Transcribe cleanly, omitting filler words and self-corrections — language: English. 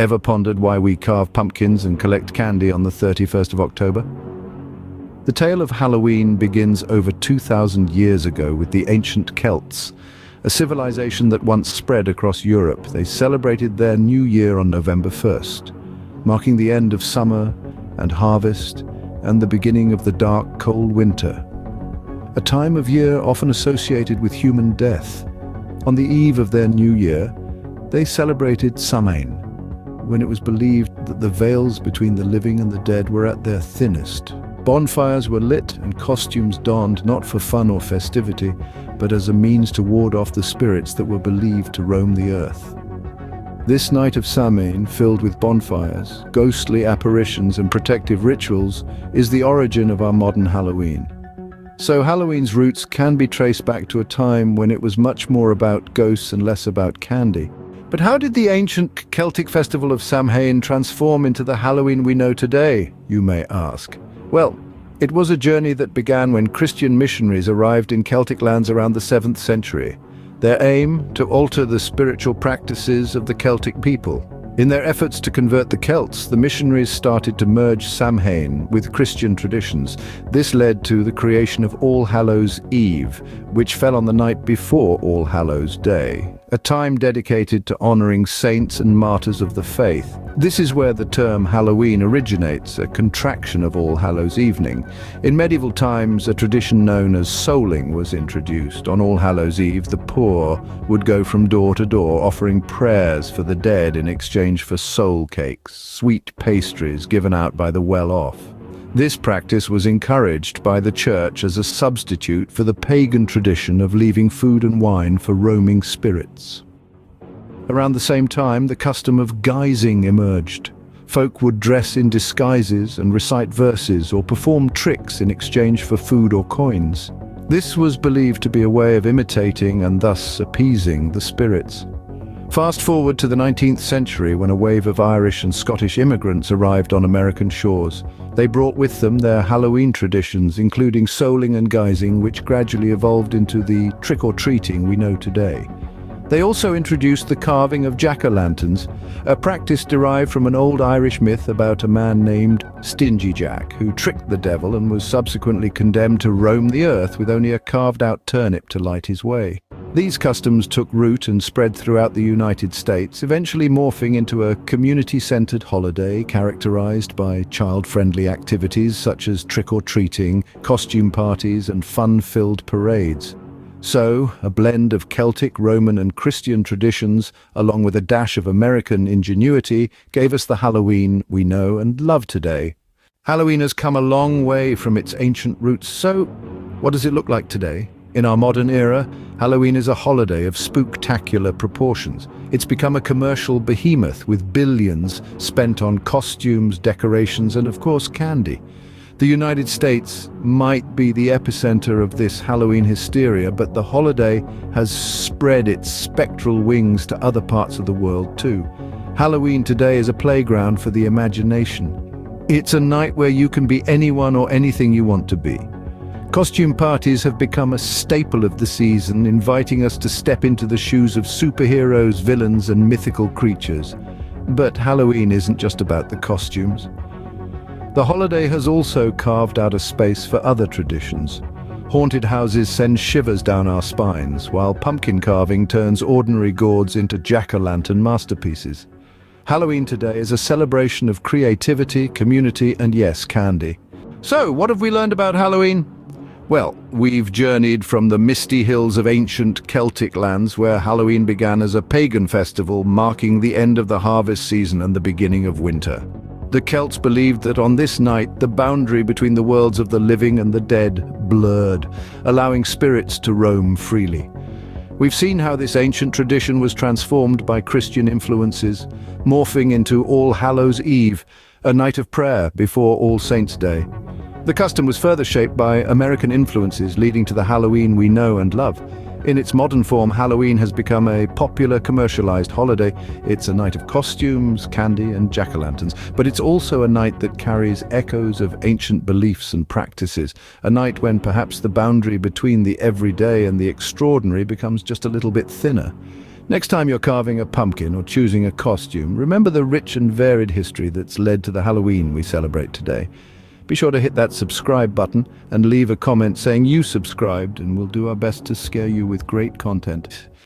Ever pondered why we carve pumpkins and collect candy on the 31st of October? The tale of Halloween begins over 2,000 years ago with the ancient Celts, a civilization that once spread across Europe. They celebrated their new year on November 1st, marking the end of summer and harvest and the beginning of the dark, cold winter, a time of year often associated with human death. On the eve of their new year, they celebrated Samhain, when it was believed that the veils between the living and the dead were at their thinnest. Bonfires were lit and costumes donned, not for fun or festivity, but as a means to ward off the spirits that were believed to roam the earth. This night of Samhain, filled with bonfires, ghostly apparitions and protective rituals, is the origin of our modern Halloween. So Halloween's roots can be traced back to a time when it was much more about ghosts and less about candy. But how did the ancient Celtic festival of Samhain transform into the Halloween we know today, you may ask? Well, it was a journey that began when Christian missionaries arrived in Celtic lands around the 7th century. Their aim, to alter the spiritual practices of the Celtic people. In their efforts to convert the Celts, the missionaries started to merge Samhain with Christian traditions. This led to the creation of All Hallows' Eve, which fell on the night before All Hallows' Day, a time dedicated to honoring saints and martyrs of the faith. This is where the term Halloween originates, a contraction of All Hallows' Evening. In medieval times, a tradition known as souling was introduced. On All Hallows' Eve, the poor would go from door to door offering prayers for the dead in exchange for soul cakes, sweet pastries given out by the well-off. This practice was encouraged by the church as a substitute for the pagan tradition of leaving food and wine for roaming spirits. Around the same time, the custom of guising emerged. Folk would dress in disguises and recite verses or perform tricks in exchange for food or coins. This was believed to be a way of imitating and thus appeasing the spirits. Fast forward to the 19th century, when a wave of Irish and Scottish immigrants arrived on American shores. They brought with them their Halloween traditions, including souling and guising, which gradually evolved into the trick-or-treating we know today. They also introduced the carving of jack-o'-lanterns, a practice derived from an old Irish myth about a man named Stingy Jack, who tricked the devil and was subsequently condemned to roam the earth with only a carved-out turnip to light his way. These customs took root and spread throughout the United States, eventually morphing into a community-centered holiday characterized by child-friendly activities such as trick-or-treating, costume parties, and fun-filled parades. So, a blend of Celtic, Roman, and Christian traditions, along with a dash of American ingenuity, gave us the Halloween we know and love today. Halloween has come a long way from its ancient roots, so what does it look like today? In our modern era, Halloween is a holiday of spooktacular proportions. It's become a commercial behemoth with billions spent on costumes, decorations, and of course candy. The United States might be the epicenter of this Halloween hysteria, but the holiday has spread its spectral wings to other parts of the world too. Halloween today is a playground for the imagination. It's a night where you can be anyone or anything you want to be. Costume parties have become a staple of the season, inviting us to step into the shoes of superheroes, villains, and mythical creatures. But Halloween isn't just about the costumes. The holiday has also carved out a space for other traditions. Haunted houses send shivers down our spines, while pumpkin carving turns ordinary gourds into jack-o'-lantern masterpieces. Halloween today is a celebration of creativity, community, and yes, candy. So, what have we learned about Halloween? Well, we've journeyed from the misty hills of ancient Celtic lands where Halloween began as a pagan festival marking the end of the harvest season and the beginning of winter. The Celts believed that on this night, the boundary between the worlds of the living and the dead blurred, allowing spirits to roam freely. We've seen how this ancient tradition was transformed by Christian influences, morphing into All Hallows' Eve, a night of prayer before All Saints' Day. The custom was further shaped by American influences, leading to the Halloween we know and love. In its modern form, Halloween has become a popular commercialized holiday. It's a night of costumes, candy, and jack-o'-lanterns, but it's also a night that carries echoes of ancient beliefs and practices, a night when perhaps the boundary between the everyday and the extraordinary becomes just a little bit thinner. Next time you're carving a pumpkin or choosing a costume, remember the rich and varied history that's led to the Halloween we celebrate today. Be sure to hit that subscribe button and leave a comment saying you subscribed, and we'll do our best to scare you with great content.